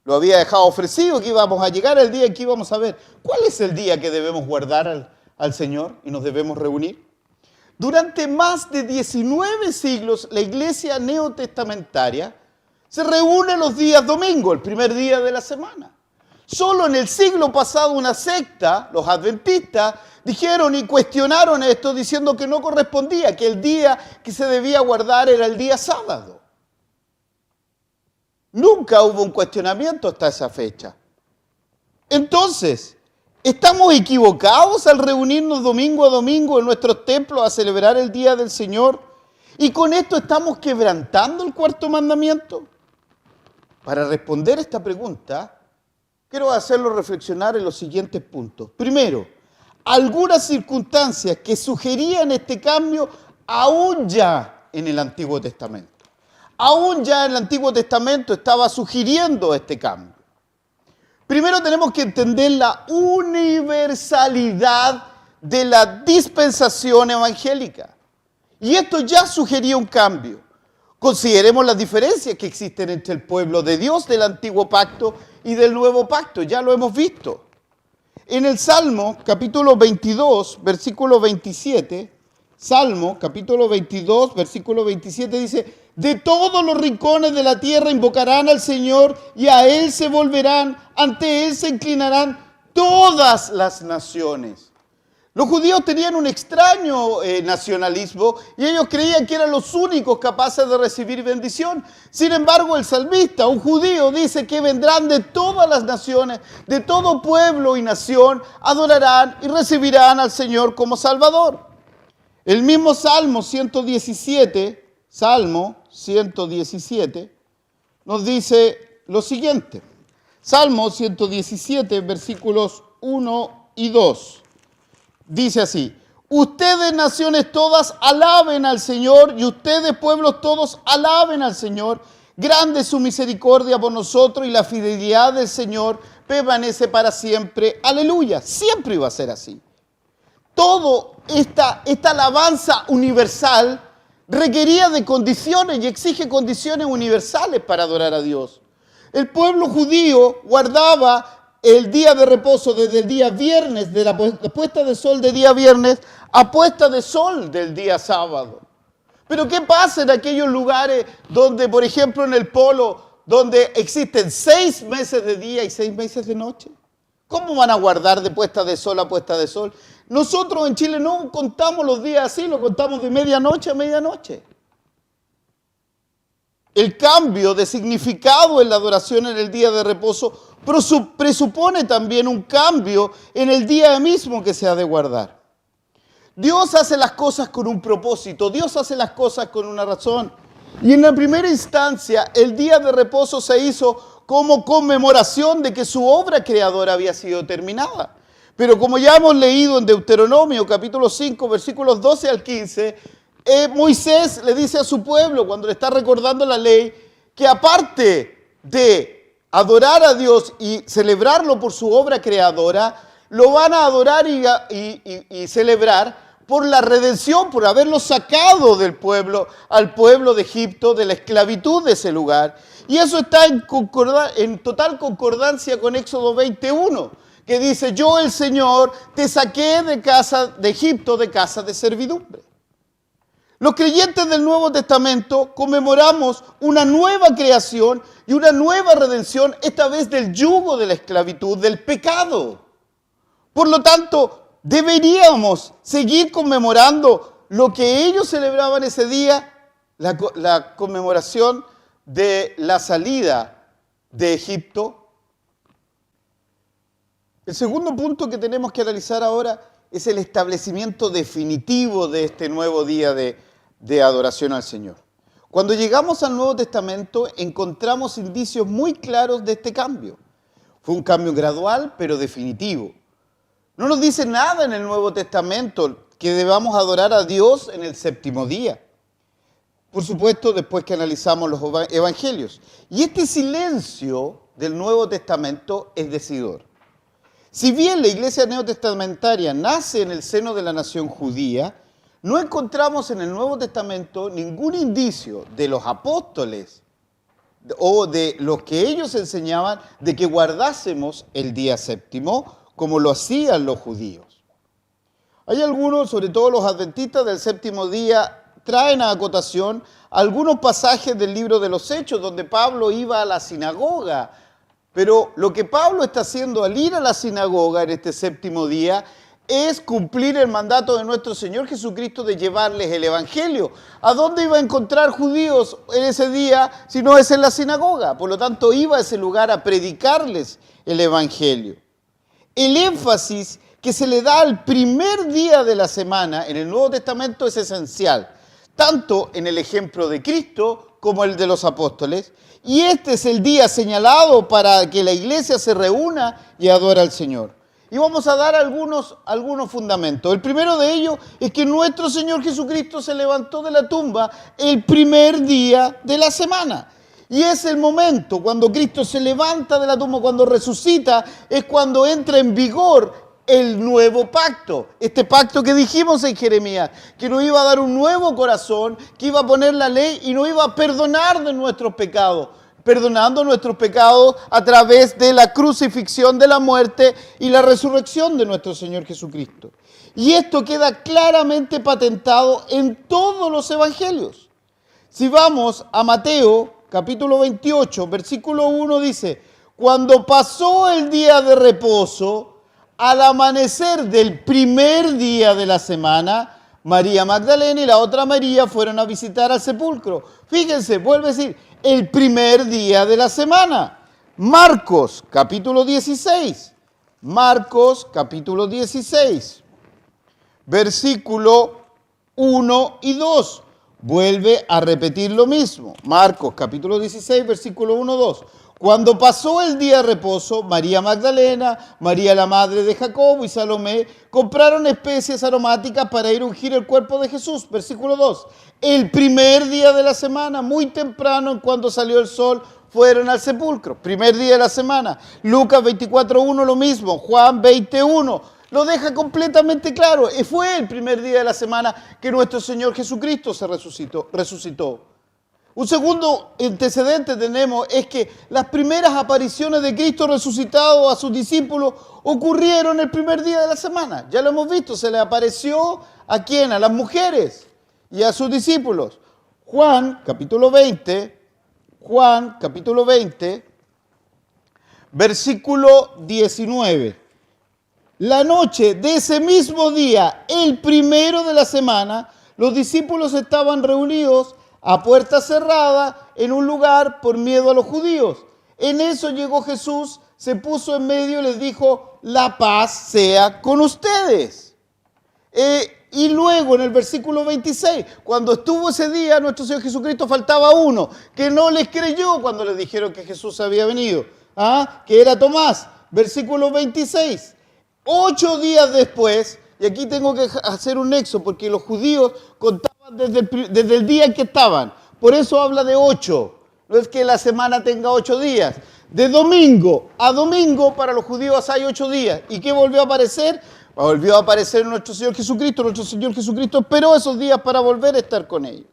Lo había dejado ofrecido que íbamos a llegar al día en que íbamos a ver cuál es el día que debemos guardar al Señor y nos debemos reunir. Durante más de 19 siglos, la iglesia neotestamentaria se reúne los días domingo, el primer día de la semana. Solo en el siglo pasado una secta, los adventistas, dijeron y cuestionaron esto diciendo que no correspondía, que el día que se debía guardar era el día sábado. Nunca hubo un cuestionamiento hasta esa fecha. Entonces, ¿estamos equivocados al reunirnos domingo a domingo en nuestros templos a celebrar el Día del Señor? ¿Y con esto estamos quebrantando el cuarto mandamiento? Para responder esta pregunta, quiero hacerlo reflexionar en los siguientes puntos. Primero, algunas circunstancias que sugerían este cambio aún ya en el Antiguo Testamento. Aún ya en el Antiguo Testamento estaba sugiriendo este cambio. Primero tenemos que entender la universalidad de la dispensación evangélica. Y esto ya sugería un cambio. Consideremos las diferencias que existen entre el pueblo de Dios del Antiguo Pacto y del Nuevo Pacto. Ya lo hemos visto. En el Salmo, capítulo 22, versículo 27, Salmo, capítulo 22, versículo 27, dice: de todos los rincones de la tierra invocarán al Señor y a Él se volverán, ante Él se inclinarán todas las naciones. Los judíos tenían un extraño nacionalismo y ellos creían que eran los únicos capaces de recibir bendición. Sin embargo, el salmista, un judío, dice que vendrán de todas las naciones, de todo pueblo y nación, adorarán y recibirán al Señor como Salvador. El mismo Salmo 117, nos dice lo siguiente. Salmo 117, versículos 1 y 2. Dice así: ustedes naciones todas alaben al Señor y ustedes pueblos todos alaben al Señor. Grande es su misericordia por nosotros y la fidelidad del Señor permanece para siempre. Aleluya. Siempre iba a ser así. Todo esta alabanza universal requería de condiciones y exige condiciones universales para adorar a Dios. El pueblo judío guardaba el día de reposo desde el día viernes, de la puesta de sol del día viernes a puesta de sol del día sábado. Pero ¿qué pasa en aquellos lugares donde, por ejemplo, en el polo, donde existen 6 meses de día y 6 meses de noche? ¿Cómo van a guardar de puesta de sol a puesta de sol? Nosotros en Chile no contamos los días así, lo contamos de medianoche a medianoche. El cambio de significado en la adoración en el día de reposo presupone también un cambio en el día mismo que se ha de guardar. Dios hace las cosas con un propósito, Dios hace las cosas con una razón. Y en la primera instancia, el día de reposo se hizo como conmemoración de que su obra creadora había sido terminada. Pero como ya hemos leído en Deuteronomio capítulo 5, versículos 12 al 15, Moisés le dice a su pueblo, cuando le está recordando la ley, que aparte de adorar a Dios y celebrarlo por su obra creadora, lo van a adorar y celebrar por la redención, por haberlo sacado del pueblo, al pueblo de Egipto, de la esclavitud de ese lugar. Y eso está en total concordancia con Éxodo 21, que dice: yo el Señor te saqué de casa de Egipto, de casa de servidumbre. Los creyentes del Nuevo Testamento conmemoramos una nueva creación y una nueva redención, esta vez del yugo de la esclavitud, del pecado. Por lo tanto, deberíamos seguir conmemorando lo que ellos celebraban ese día, la conmemoración de la salida de Egipto. El segundo punto que tenemos que analizar ahora es el establecimiento definitivo de este nuevo día de adoración al Señor. Cuando llegamos al Nuevo Testamento encontramos indicios muy claros de este cambio. Fue un cambio gradual pero definitivo. No nos dice nada en el Nuevo Testamento que debamos adorar a Dios en el séptimo día. Por supuesto, después que analizamos los evangelios. Y este silencio del Nuevo Testamento es decidor. Si bien la iglesia neotestamentaria nace en el seno de la nación judía, no encontramos en el Nuevo Testamento ningún indicio de los apóstoles o de los que ellos enseñaban de que guardásemos el día séptimo como lo hacían los judíos. Hay algunos, sobre todo los adventistas del séptimo día, traen a acotación algunos pasajes del libro de los Hechos donde Pablo iba a la sinagoga. Pero lo que Pablo está haciendo al ir a la sinagoga en este séptimo día es cumplir el mandato de nuestro Señor Jesucristo de llevarles el Evangelio. ¿A dónde iba a encontrar judíos en ese día si no es en la sinagoga? Por lo tanto, iba a ese lugar a predicarles el Evangelio. El énfasis que se le da al primer día de la semana en el Nuevo Testamento es esencial. tanto en el ejemplo de Cristo como el de los apóstoles. Y este es el día señalado para que la iglesia se reúna y adore al Señor. Y vamos a dar algunos fundamentos. El primero de ellos es que nuestro Señor Jesucristo se levantó de la tumba el primer día de la semana. Y es el momento cuando Cristo se levanta de la tumba, cuando resucita, es cuando entra en vigor el nuevo pacto. Este pacto que dijimos en Jeremías, que nos iba a dar un nuevo corazón, que iba a poner la ley y nos iba a perdonar de nuestros pecados, perdonando nuestros pecados a través de la crucifixión, de la muerte y la resurrección de nuestro Señor Jesucristo. Y esto queda claramente patentado en todos los evangelios. Si vamos a Mateo, capítulo 28, versículo 1 dice: cuando pasó el día de reposo, al amanecer del primer día de la semana, María Magdalena y la otra María fueron a visitar al sepulcro. Fíjense, vuelve a decir, el primer día de la semana. Marcos, capítulo 16. Marcos, capítulo 16. Versículo 1 y 2. Vuelve a repetir lo mismo. Marcos, capítulo 16, versículo 1 y 2. Cuando pasó el día de reposo, María Magdalena, María la madre de Jacobo y Salomé compraron especies aromáticas para ir a ungir el cuerpo de Jesús. Versículo 2. El primer día de la semana, muy temprano, en cuando salió el sol, fueron al sepulcro. Primer día de la semana. Lucas 24:1 lo mismo. Juan 20:1. Lo deja completamente claro. Fue el primer día de la semana que nuestro Señor Jesucristo se resucitó. Un segundo antecedente tenemos es que las primeras apariciones de Cristo resucitado a sus discípulos ocurrieron el primer día de la semana. Ya lo hemos visto, se le apareció ¿a quién? A las mujeres y a sus discípulos. Juan, capítulo 20, versículo 19. La noche de ese mismo día, el primero de la semana, los discípulos estaban reunidos a puerta cerrada en un lugar por miedo a los judíos. En eso llegó Jesús, se puso en medio y les dijo: la paz sea con ustedes. Y luego en el versículo 26, cuando estuvo ese día, nuestro Señor Jesucristo, faltaba uno que no les creyó cuando les dijeron que Jesús había venido, que era Tomás. Versículo 26. 8 días después, y aquí tengo que hacer un nexo porque los judíos contaban desde el día en que estaban. Por eso habla de 8. No es que la semana tenga 8 días. De domingo a domingo para los judíos hay 8 días. ¿Y qué volvió a aparecer? Volvió a aparecer nuestro Señor Jesucristo. Nuestro Señor Jesucristo esperó esos días para volver a estar con ellos.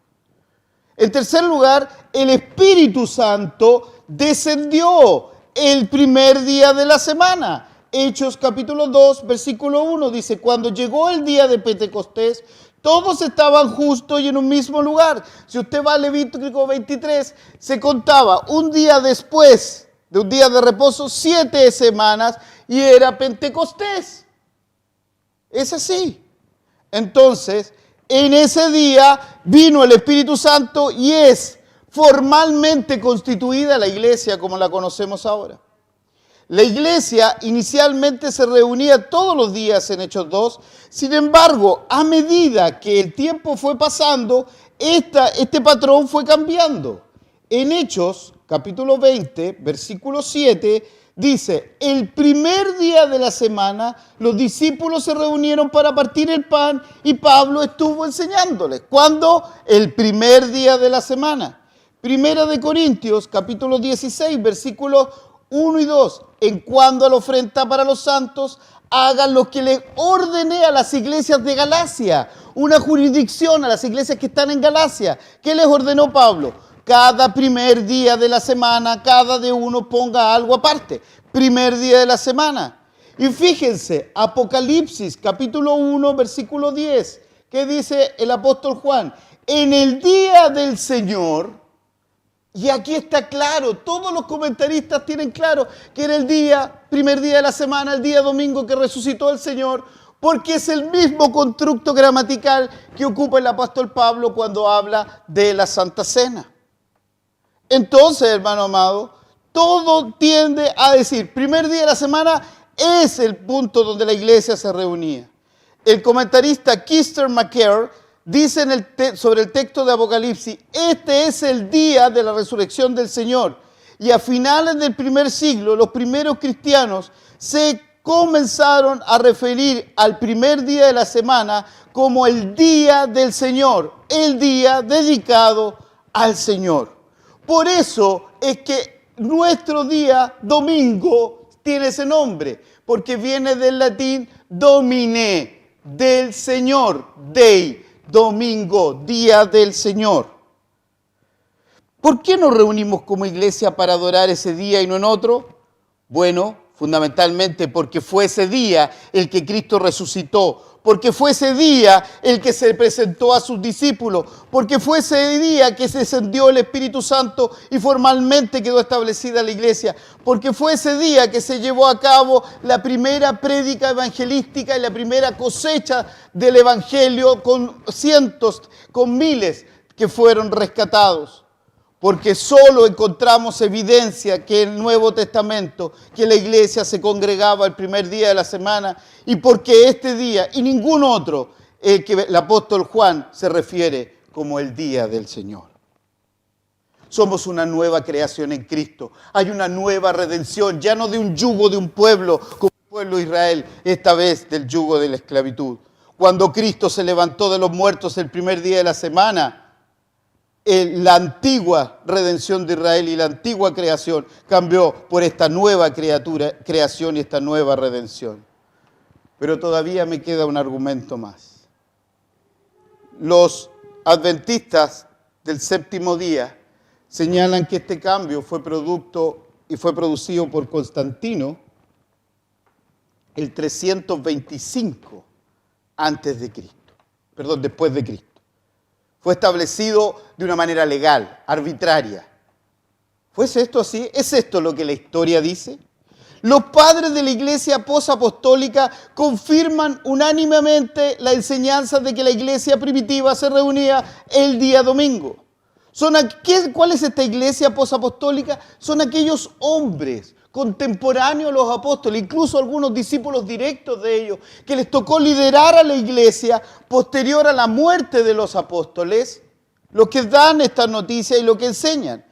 En tercer lugar, el Espíritu Santo descendió el primer día de la semana. Hechos capítulo 2, versículo 1 dice: cuando llegó el día de Pentecostés, todos estaban justos y en un mismo lugar. Si usted va a Levítico 23, se contaba un día después de un día de reposo, 7 semanas, y era Pentecostés. Es así. Entonces, en ese día vino el Espíritu Santo y es formalmente constituida la iglesia como la conocemos ahora. La iglesia inicialmente se reunía todos los días en Hechos 2, sin embargo, a medida que el tiempo fue pasando, este patrón fue cambiando. En Hechos, capítulo 20, versículo 7, dice: el primer día de la semana, los discípulos se reunieron para partir el pan y Pablo estuvo enseñándoles. ¿Cuándo? El primer día de la semana. Primera de Corintios, capítulo 16, versículos 1 y 2. En cuanto a la ofrenda para los santos, hagan lo que les ordené a las iglesias de Galacia. Una jurisdicción a las iglesias que están en Galacia. ¿Qué les ordenó Pablo? Cada primer día de la semana, cada de uno ponga algo aparte. Primer día de la semana. Y fíjense, Apocalipsis, capítulo 1, versículo 10. ¿Qué dice el apóstol Juan? En el día del Señor. Y aquí está claro, todos los comentaristas tienen claro que era el primer día de la semana, el día domingo que resucitó el Señor, porque es el mismo constructo gramatical que ocupa el apóstol Pablo cuando habla de la Santa Cena. Entonces, hermano amado, todo tiende a decir, primer día de la semana es el punto donde la iglesia se reunía. El comentarista Kister McCare dice sobre el texto de Apocalipsis, este es el día de la resurrección del Señor. Y a finales del primer siglo, los primeros cristianos se comenzaron a referir al primer día de la semana como el día del Señor, el día dedicado al Señor. Por eso es que nuestro día domingo tiene ese nombre, porque viene del latín domine, del Señor, dei, domingo, día del Señor. ¿Por qué nos reunimos como iglesia para adorar ese día y no en otro? Bueno, fundamentalmente porque fue ese día el que Cristo resucitó, porque fue ese día el que se presentó a sus discípulos, porque fue ese día que se descendió el Espíritu Santo y formalmente quedó establecida la iglesia, porque fue ese día que se llevó a cabo la primera prédica evangelística y la primera cosecha del Evangelio con cientos, con miles que fueron rescatados. Porque solo encontramos evidencia que en el Nuevo Testamento, que la iglesia se congregaba el primer día de la semana, y porque este día y ningún otro, el que el apóstol Juan se refiere como el día del Señor. Somos una nueva creación en Cristo. Hay una nueva redención, ya no de un yugo de un pueblo como el pueblo de Israel, esta vez del yugo de la esclavitud. Cuando Cristo se levantó de los muertos el primer día de la semana, la antigua redención de Israel y la antigua creación cambió por esta nueva creación y esta nueva redención. Pero todavía me queda un argumento más. Los adventistas del séptimo día señalan que este cambio fue producto y fue producido por Constantino el 325 después de Cristo. Fue establecido de una manera legal, arbitraria. ¿Fue esto así? ¿Es esto lo que la historia dice? Los padres de la iglesia posapostólica confirman unánimemente la enseñanza de que la iglesia primitiva se reunía el día domingo. ¿Cuál es esta iglesia posapostólica? Son aquellos hombres contemporáneos a los apóstoles, incluso algunos discípulos directos de ellos, que les tocó liderar a la iglesia posterior a la muerte de los apóstoles, los que dan esta noticia y lo que enseñan.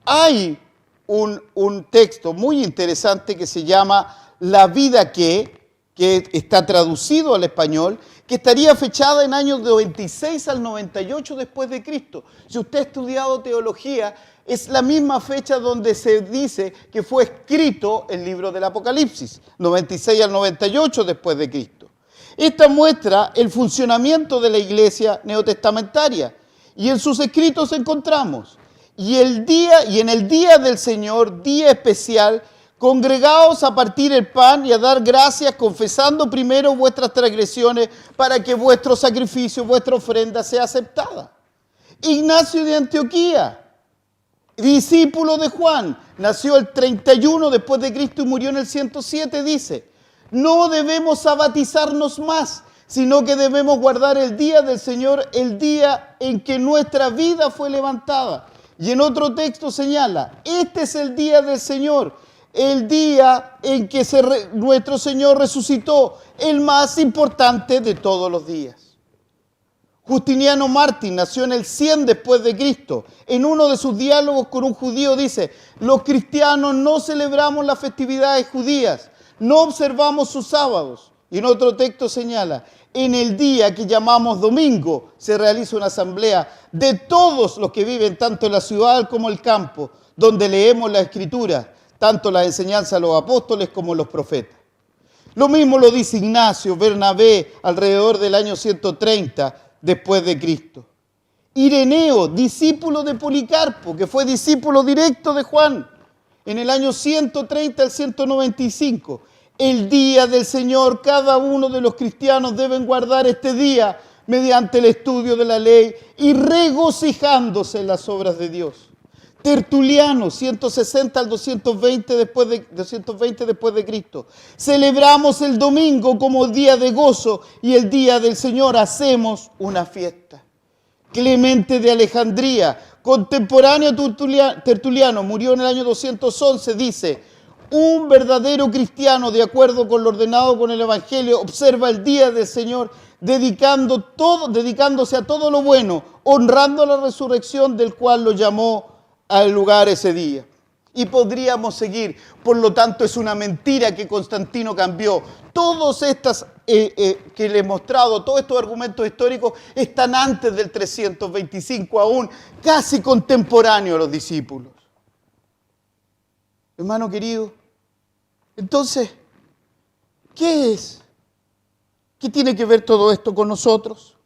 Hay un texto muy interesante que se llama La vida que está traducido al español, que estaría fechada en años 96 al 98 después de Cristo. Si usted ha estudiado teología, es la misma fecha donde se dice que fue escrito el libro del Apocalipsis, 96 al 98 después de Cristo. Esta muestra el funcionamiento de la iglesia neotestamentaria y en sus escritos encontramos, y en el día del Señor, día especial, congregaos a partir el pan y a dar gracias, confesando primero vuestras transgresiones para que vuestro sacrificio, vuestra ofrenda sea aceptada. Ignacio de Antioquía, discípulo de Juan, nació el 31 después de Cristo y murió en el 107, dice, no debemos sabatizarnos más, sino que debemos guardar el día del Señor, el día en que nuestra vida fue levantada. Y en otro texto señala, este es el día del Señor, el día en que nuestro Señor resucitó, el más importante de todos los días. Justiniano Mártir nació en el 100 después de Cristo. En uno de sus diálogos con un judío dice, los cristianos no celebramos las festividades judías, no observamos sus sábados. Y en otro texto señala, en el día que llamamos domingo se realiza una asamblea de todos los que viven tanto en la ciudad como en el campo, donde leemos la Escritura, tanto las enseñanzas de los apóstoles como los profetas. Lo mismo lo dice Ignacio, Bernabé, alrededor del año 130 después de Cristo. Ireneo, discípulo de Policarpo, que fue discípulo directo de Juan, en el año 130 al 195. El día del Señor, cada uno de los cristianos deben guardar este día mediante el estudio de la ley y regocijándose en las obras de Dios. Tertuliano, 160 al 220 después de Cristo. Celebramos el domingo como día de gozo y el día del Señor hacemos una fiesta. Clemente de Alejandría, contemporáneo Tertuliano, murió en el año 211, dice, Un verdadero cristiano, de acuerdo con lo ordenado con el Evangelio, observa el día del Señor dedicándose a todo lo bueno, honrando la resurrección del cual lo llamó al lugar ese día. Y podríamos seguir. Por lo tanto, es una mentira que Constantino cambió. Todos estas que le he mostrado, todos estos argumentos históricos están antes del 325, aún casi contemporáneos a los discípulos. Hermano querido, entonces, ¿qué es? ¿Qué tiene que ver todo esto con nosotros?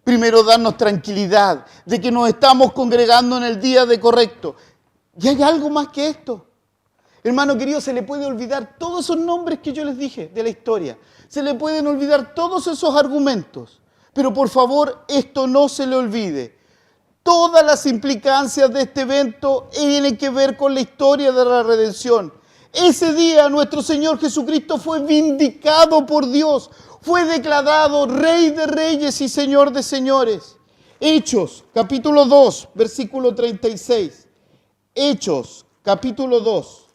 Primero, darnos tranquilidad de que nos estamos congregando en el día de correcto. ¿Y hay algo más que esto? Hermano querido, se le puede olvidar todos esos nombres que yo les dije de la historia. Se le pueden olvidar todos esos argumentos. Pero por favor, esto no se le olvide. Todas las implicancias de este evento tienen que ver con la historia de la redención. Ese día nuestro Señor Jesucristo fue vindicado por Dios. Fue declarado Rey de Reyes y Señor de Señores. Hechos, capítulo 2, versículo 36. Hechos, capítulo 2,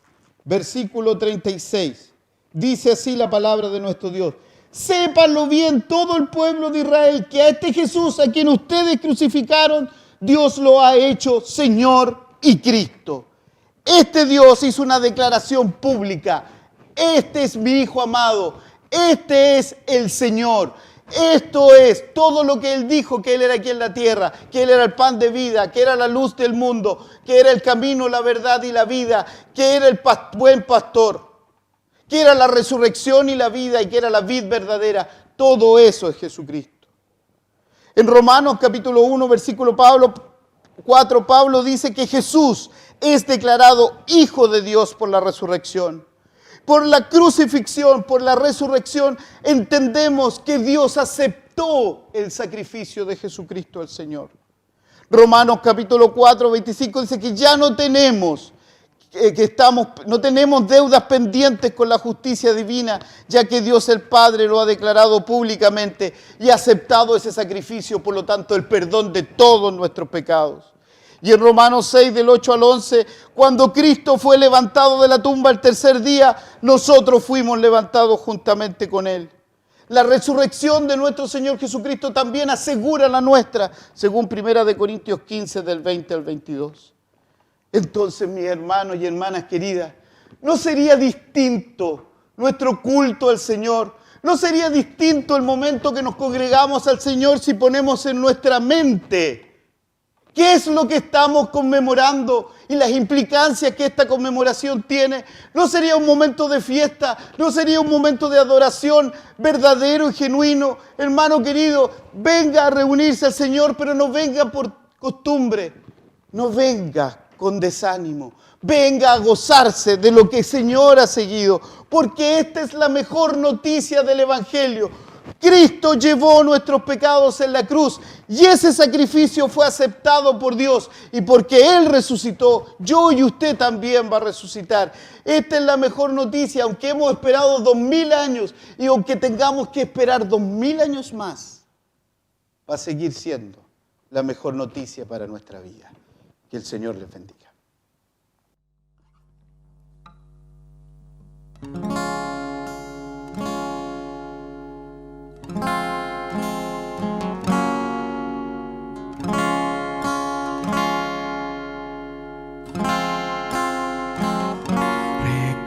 versículo 36. Dice así la palabra de nuestro Dios. Sépanlo bien todo el pueblo de Israel, que a este Jesús, a quien ustedes crucificaron, Dios lo ha hecho Señor y Cristo. Este Dios hizo una declaración pública. Este es mi Hijo amado. Este es el Señor. Esto es todo lo que Él dijo, que Él era aquí en la tierra, que Él era el pan de vida, que era la luz del mundo, que era el camino, la verdad y la vida, que era el buen pastor, que era la resurrección y la vida y que era la vid verdadera. Todo eso es Jesucristo. En Romanos capítulo 1, versículo 4, Pablo dice que Jesús es declarado Hijo de Dios por la resurrección. Por la crucifixión, por la resurrección, entendemos que Dios aceptó el sacrificio de Jesucristo el Señor. Romanos capítulo 4, 25 dice que ya no tenemos deudas pendientes con la justicia divina, ya que Dios el Padre lo ha declarado públicamente y ha aceptado ese sacrificio, por lo tanto el perdón de todos nuestros pecados. Y en Romanos 6, del 8 al 11, cuando Cristo fue levantado de la tumba el tercer día, nosotros fuimos levantados juntamente con Él. La resurrección de nuestro Señor Jesucristo también asegura la nuestra, según 1 Corintios 15, del 20 al 22. Entonces, mis hermanos y hermanas queridas, ¿no sería distinto nuestro culto al Señor? ¿No sería distinto el momento que nos congregamos al Señor si ponemos en nuestra mente qué es lo que estamos conmemorando y las implicancias que esta conmemoración tiene? ¿No sería un momento de fiesta? ¿No sería un momento de adoración verdadero y genuino? Hermano querido, venga a reunirse al Señor, pero no venga por costumbre. No venga con desánimo. Venga a gozarse de lo que el Señor ha seguido, porque esta es la mejor noticia del Evangelio. Cristo llevó nuestros pecados en la cruz y ese sacrificio fue aceptado por Dios, y porque Él resucitó, yo y usted también va a resucitar. Esta es la mejor noticia, aunque hemos esperado 2000 años y aunque tengamos que esperar 2000 años más, va a seguir siendo la mejor noticia para nuestra vida. Que el Señor les bendiga.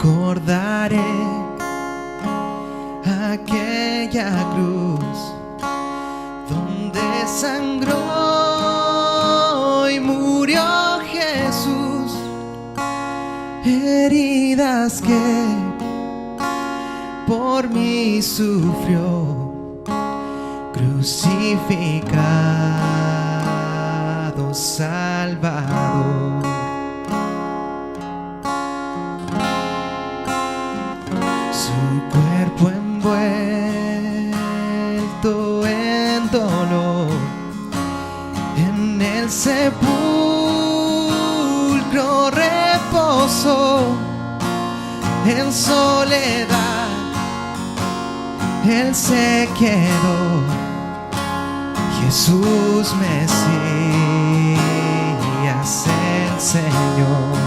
Recordaré aquella cruz donde sangró y murió Jesús, heridas que por mí sufrió, crucificado Salvador. Su cuerpo envuelto en dolor, en el sepulcro reposó, en soledad Él se quedó. Jesús Mesías, el Señor.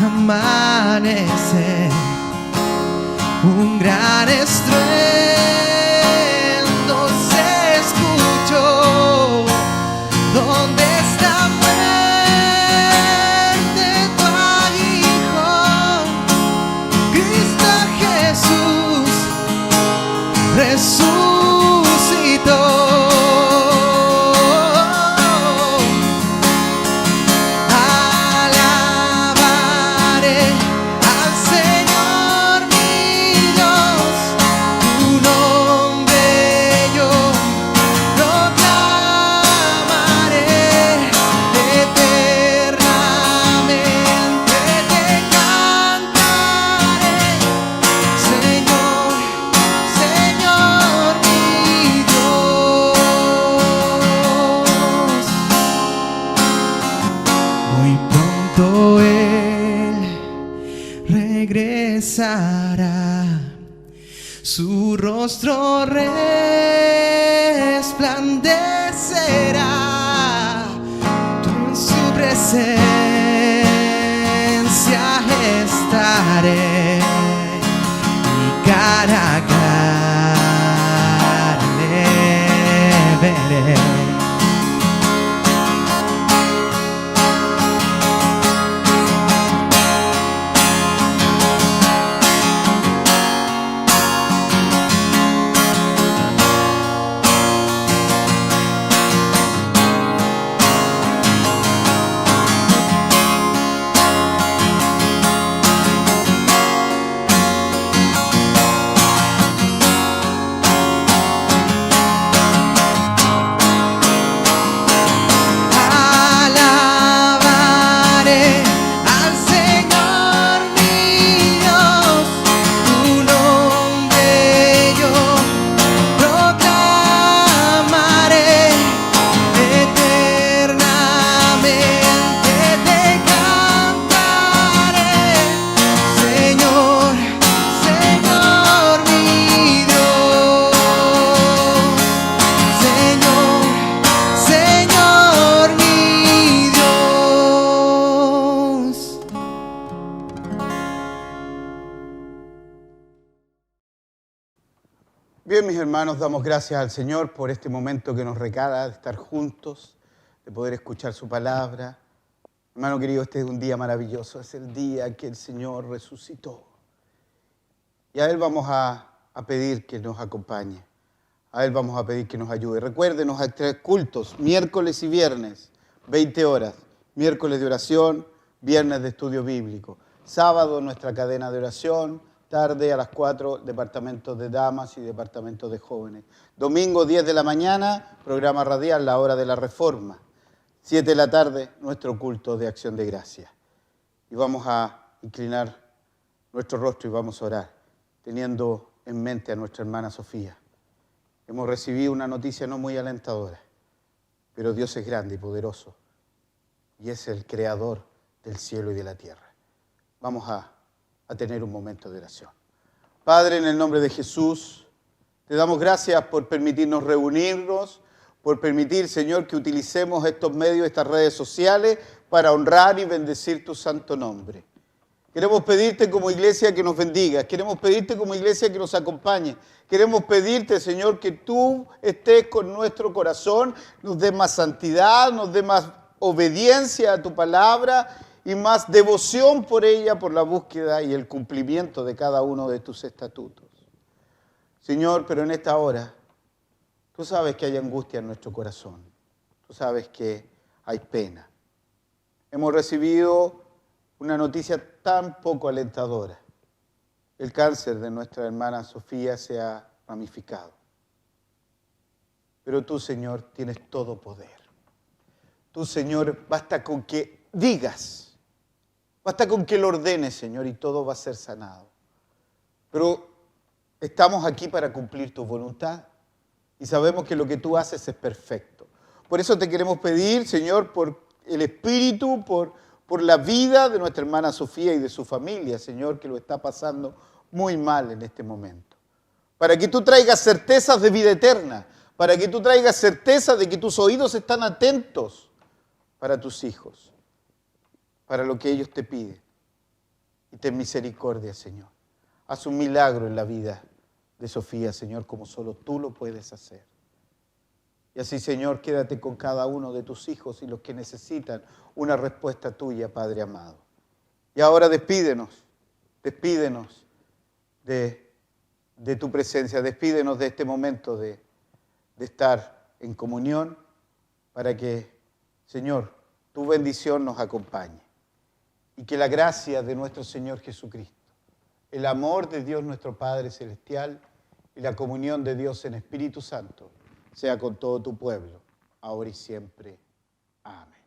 amanecer, amanecer, un gran estruendo se escuchó. ¿Dónde está muerte tu aguijón? Cristo Jesús resucitó. Su rostro resplandecerá, tú en su presencia estaré, y cara a cara le veré. Bien, mis hermanos, damos gracias al Señor por este momento que nos regala de estar juntos, de poder escuchar su palabra. Hermano querido, este es un día maravilloso, es el día que el Señor resucitó. Y a Él vamos a pedir que nos acompañe, a Él vamos a pedir que nos ayude. Recuérdenos a 3 cultos, miércoles y viernes, 20 horas, miércoles de oración, viernes de estudio bíblico, sábado nuestra cadena de oración, tarde a las 4, departamentos de damas y departamentos de jóvenes. Domingo 10 de la mañana, programa radial, la hora de la reforma. 7 de la tarde, nuestro culto de acción de gracia. Y vamos a inclinar nuestro rostro y vamos a orar, teniendo en mente a nuestra hermana Sofía. Hemos recibido una noticia no muy alentadora, pero Dios es grande y poderoso y es el creador del cielo y de la tierra. Vamos a tener un momento de oración. Padre, en el nombre de Jesús, te damos gracias por permitirnos reunirnos, por permitir, Señor, que utilicemos estos medios, estas redes sociales, para honrar y bendecir tu santo nombre. Queremos pedirte como iglesia que nos bendigas, queremos pedirte como iglesia que nos acompañe, queremos pedirte, Señor, que tú estés con nuestro corazón, nos des más santidad, nos des más obediencia a tu palabra y más devoción por ella, por la búsqueda y el cumplimiento de cada uno de tus estatutos. Señor, pero en esta hora, tú sabes que hay angustia en nuestro corazón, tú sabes que hay pena. Hemos recibido una noticia tan poco alentadora. El cáncer de nuestra hermana Sofía se ha ramificado. Pero tú, Señor, tienes todo poder. Tú, Señor, basta con que digas, basta con que lo ordenes, Señor, y todo va a ser sanado. Pero estamos aquí para cumplir tu voluntad y sabemos que lo que tú haces es perfecto. Por eso te queremos pedir, Señor, por el espíritu, por la vida de nuestra hermana Sofía y de su familia, Señor, que lo está pasando muy mal en este momento. Para que tú traigas certezas de vida eterna, para que tú traigas certeza de que tus oídos están atentos para tus hijos. para lo que ellos te piden. Y ten misericordia, Señor. Haz un milagro en la vida de Sofía, Señor, como solo tú lo puedes hacer. Y así, Señor, quédate con cada uno de tus hijos y los que necesitan una respuesta tuya, Padre amado. Y ahora despídenos de tu presencia, despídenos de este momento de estar en comunión para que, Señor, tu bendición nos acompañe. Y que la gracia de nuestro Señor Jesucristo, el amor de Dios nuestro Padre Celestial y la comunión de Dios en Espíritu Santo sea con todo tu pueblo, ahora y siempre. Amén.